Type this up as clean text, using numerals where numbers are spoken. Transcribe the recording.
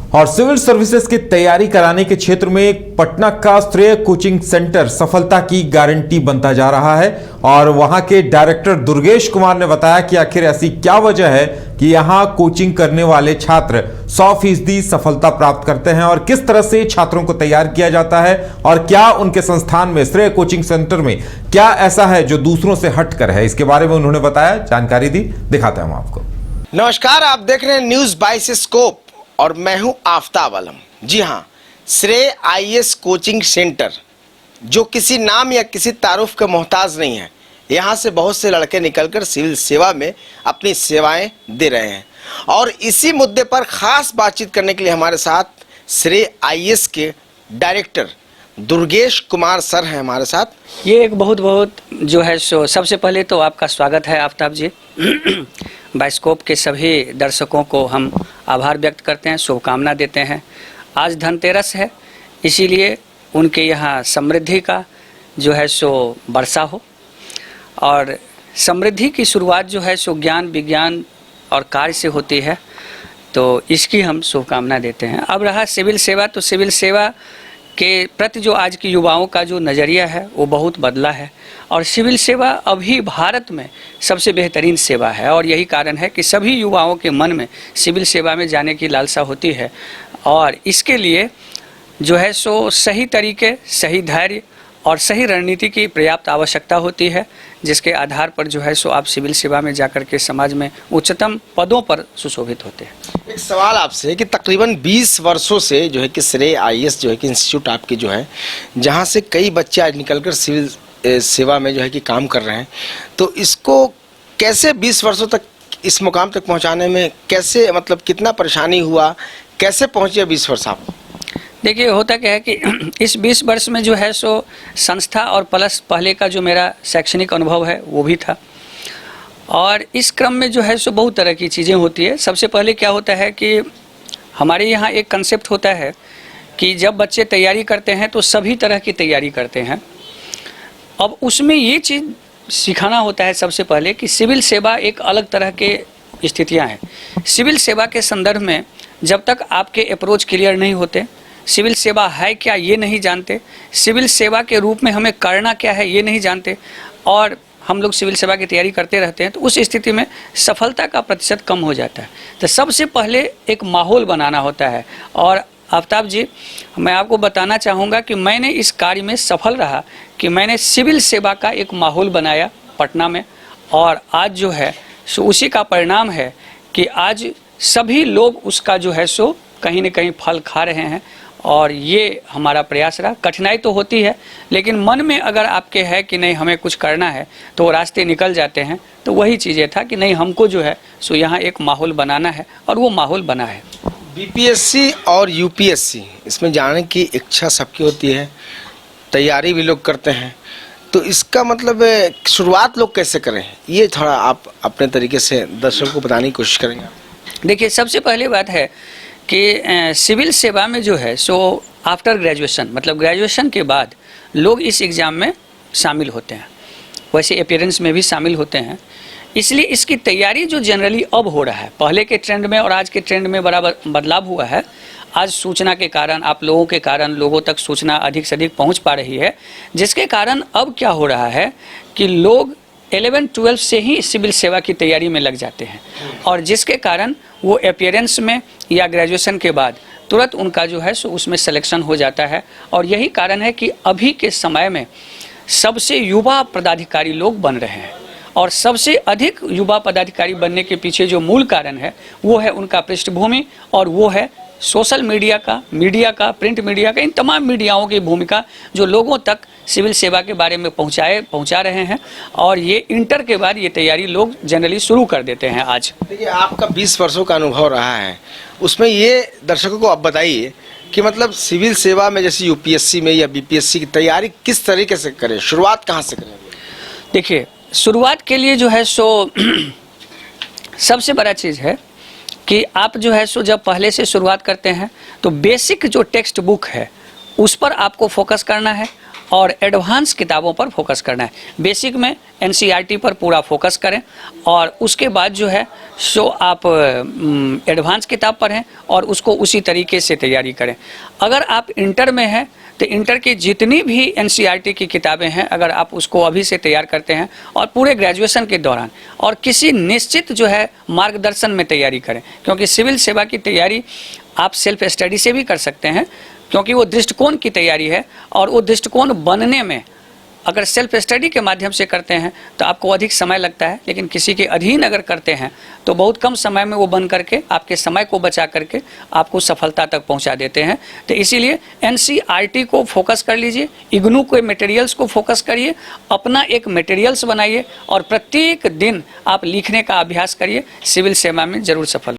और civil services की तैयारी कराने के क्षेत्र में पटना का श्रेय कोचिंग सेंटर सफलता की गारंटी बनता जा रहा है। और वहां के डायरेक्टर दुर्गेश कुमार ने बताया कि आखिर ऐसी क्या वजह है कि यहां कोचिंग करने वाले छात्र 100% सफलता प्राप्त करते हैं और किस तरह से छात्रों को तैयार किया जाता है और क्या उनके संस्थान में श्रेय कोचिंग सेंटर में क्या ऐसा है जो दूसरों से हटकर है। इसके बारे में उन्होंने बताया, जानकारी दी, दिखाते हैं हम आपको। नमस्कार, आप देख रहे हैं न्यूज बाय स्कोप और मैं हूं आफ्ताब आलम। जी हां, श्रेय आईएएस कोचिंग सेंटर जो किसी नाम या किसी तारुफ के मोहताज नहीं है। यहां से बहुत से लड़के निकलकर सिविल सेवा में अपनी सेवाएं दे रहे हैं और इसी मुद्दे पर खास बातचीत करने के लिए हमारे साथ श्रेय आईएएस के डायरेक्टर दुर्गेश कुमार सर हैं हमारे साथ। ये एक बहुत जो है सो सबसे पहले तो आपका स्वागत है आफ्ताब जी। बाइस्कोप के सभी दर्शकों को हम आभार व्यक्त करते हैं, शुभकामना देते हैं। आज धनतेरस है, इसीलिए उनके यहाँ समृद्धि का जो है सो वर्षा हो और समृद्धि की शुरुआत जो है सो ज्ञान विज्ञान और कार्य से होती है, तो इसकी हम शुभकामना देते हैं। अब रहा सिविल सेवा, तो सिविल सेवा के प्रति जो आज की युवाओं का जो नज़रिया है वो बहुत बदला है और सिविल सेवा अभी भारत में सबसे बेहतरीन सेवा है और यही कारण है कि सभी युवाओं के मन में सिविल सेवा में जाने की लालसा होती है और इसके लिए जो है सो सही तरीके, सही धैर्य और सही रणनीति की पर्याप्त आवश्यकता होती है, जिसके आधार पर जो है सो आप सिविल सेवा में जाकर के समाज में उच्चतम पदों पर सुशोभित होते हैं। एक सवाल आपसे कि तकरीबन 20 वर्षों से जो है कि श्रेय आईएएस जो है कि इंस्टीट्यूट आपकी जो है, जहां से कई बच्चे आज निकलकर सिविल सेवा में जो है कि काम कर रहे हैं, तो इसको कैसे 20 वर्षों तक इस मुकाम तक पहुँचाने में कैसे, मतलब कितना परेशानी हुआ, कैसे पहुँचे 20 वर्ष आप? देखिए, होता क्या है कि इस 20 वर्ष में जो है सो संस्था और प्लस पहले का जो मेरा शैक्षणिक अनुभव है वो भी था और इस क्रम में जो है सो बहुत तरह की चीज़ें होती है। सबसे पहले क्या होता है कि हमारे यहाँ एक कंसेप्ट होता है कि जब बच्चे तैयारी करते हैं तो सभी तरह की तैयारी करते हैं। अब उसमें ये चीज़ सिखाना होता है सबसे पहले कि सिविल सेवा एक अलग तरह के स्थितियाँ हैं। सिविल सेवा के संदर्भ में जब तक आपके अप्रोच क्लियर नहीं होते, सिविल सेवा है क्या ये नहीं जानते, सिविल सेवा के रूप में हमें करना क्या है ये नहीं जानते और हम लोग सिविल सेवा की तैयारी करते रहते हैं, तो उस स्थिति में सफलता का प्रतिशत कम हो जाता है। तो सबसे पहले एक माहौल बनाना होता है और आफ्ताब जी, मैं आपको बताना चाहूँगा कि मैंने इस कार्य में सफल रहा कि मैंने सिविल सेवा का एक माहौल बनाया पटना में और आज जो है सो उसी का परिणाम है कि आज सभी लोग उसका जो है सो कहीं न कहीं फल खा रहे हैं और ये हमारा प्रयास रहा। कठिनाई तो होती है, लेकिन मन में अगर आपके है कि नहीं हमें कुछ करना है तो वो रास्ते निकल जाते हैं। तो वही चीज़ें था कि नहीं, हमको जो है सो यहाँ एक माहौल बनाना है और वो माहौल बना है। बीपीएससी और यूपीएससी इसमें जाने की इच्छा सबकी होती है, तैयारी भी लोग करते हैं, तो इसका मतलब शुरुआत लोग कैसे करें, ये थोड़ा आप अपने तरीके से दर्शकों को बताने की कोशिश करेंगे? देखिए, सबसे पहली बात है कि सिविल सेवा में जो है सो आफ्टर ग्रेजुएशन, मतलब ग्रेजुएशन के बाद लोग इस एग्ज़ाम में शामिल होते हैं, वैसे अपीयरेंस में भी शामिल होते हैं। इसलिए इसकी तैयारी जो जनरली अब हो रहा है, पहले के ट्रेंड में और आज के ट्रेंड में बड़ा बदलाव हुआ है। आज सूचना के कारण, आप लोगों के कारण लोगों तक सूचना अधिक से अधिक पहुंच पा रही है, जिसके कारण अब क्या हो रहा है कि लोग 11-12 से ही सिविल सेवा की तैयारी में लग जाते हैं और जिसके कारण वो अपीयरेंस में या ग्रेजुएशन के बाद तुरंत उनका जो है सो उसमें सिलेक्शन हो जाता है। और यही कारण है कि अभी के समय में सबसे युवा पदाधिकारी लोग बन रहे हैं और सबसे अधिक युवा पदाधिकारी बनने के पीछे जो मूल कारण है वो है उनका पृष्ठभूमि और वो है सोशल मीडिया का, प्रिंट मीडिया का, इन तमाम मीडियाओं की भूमिका जो लोगों तक सिविल सेवा के बारे में पहुंचा रहे हैं और ये इंटर के बाद ये तैयारी लोग जनरली शुरू कर देते हैं। आज देखिए, आपका 20 वर्षों का अनुभव रहा है, उसमें ये दर्शकों को आप बताइए कि मतलब सिविल सेवा में जैसे यूपीएससी में या बीपीएससी की तैयारी किस तरीके से करें, शुरुआत कहाँ से करें? देखिए, शुरुआत के लिए जो है सो सबसे बड़ा चीज़ है कि आप जो है सो जब पहले से शुरुआत करते हैं तो बेसिक जो टेक्स्ट बुक है उस पर आपको फोकस करना है और एडवांस किताबों पर फोकस करना है। बेसिक में एनसीईआरटी पर पूरा फोकस करें और उसके बाद जो है सो आप एडवांस किताब पढ़ें और उसको उसी तरीके से तैयारी करें। अगर आप इंटर में हैं तो इंटर की जितनी भी एनसीईआरटी की किताबें हैं अगर आप उसको अभी से तैयार करते हैं और पूरे ग्रेजुएशन के दौरान और किसी निश्चित जो है मार्गदर्शन में तैयारी करें, क्योंकि सिविल सेवा की तैयारी आप सेल्फ स्टडी से भी कर सकते हैं, क्योंकि वो दृष्टिकोण की तैयारी है और वो दृष्टिकोण बनने में अगर सेल्फ स्टडी के माध्यम से करते हैं तो आपको अधिक समय लगता है, लेकिन किसी के अधीन अगर करते हैं तो बहुत कम समय में वो बन करके आपके समय को बचा करके आपको सफलता तक पहुंचा देते हैं। तो इसीलिए एनसीईआरटी को फोकस कर लीजिए, इग्नू के मटेरियल्स को फोकस करिए, अपना एक मटेरियल्स बनाइए और प्रत्येक दिन आप लिखने का अभ्यास करिए। सिविल सेवा में जरूर सफल